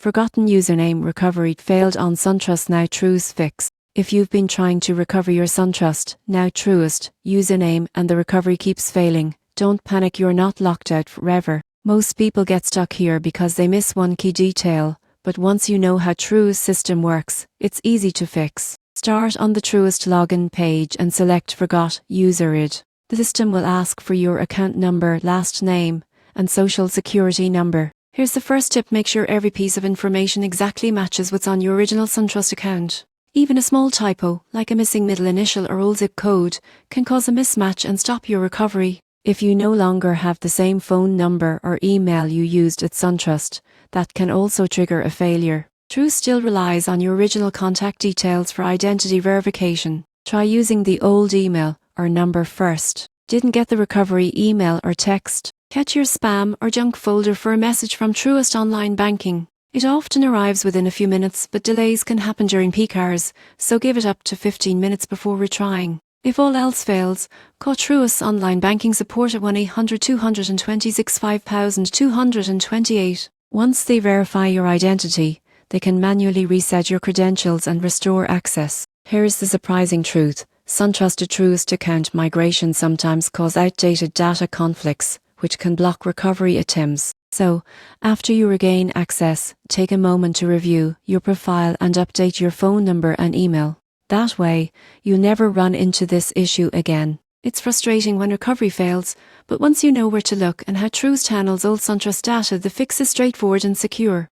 Forgotten username recovery failed on SunTrust. Now Truist Fix. If you've been trying to recover your SunTrust, now Truist, username and the recovery keeps failing, don't panic, you're not locked out forever. Most people get stuck here because they miss one key detail, but once you know how Truist's system works, it's easy to fix. Start on the Truist login page and select Forgot User ID. The system will ask for your account number, last name, and social security number. Here's the first tip: make sure every piece of information exactly matches what's on your original SunTrust account. Even a small typo, like a missing middle initial or old zip code, can cause a mismatch and stop your recovery. If you no longer have the same phone number or email you used at SunTrust, that can also trigger a failure. Truist still relies on your original contact details for identity verification. Try using the old email or number first. Didn't get the recovery email or text? Check your spam or junk folder for a message from Truist Online Banking. It often arrives within a few minutes, but delays can happen during peak hours, so give it up to 15 minutes before retrying. If all else fails, call Truist's Online Banking support at 1-800-226-5228. Once they verify your identity, they can manually reset your credentials and restore access. Here's the surprising truth: SunTrust to Truist account migration sometimes cause outdated data conflicts, which can block recovery attempts. So, after you regain access, take a moment to review your profile and update your phone number and email. That way, you'll never run into this issue again. It's frustrating when recovery fails, but once you know where to look and how Truist handles old SunTrust data, the fix is straightforward and secure.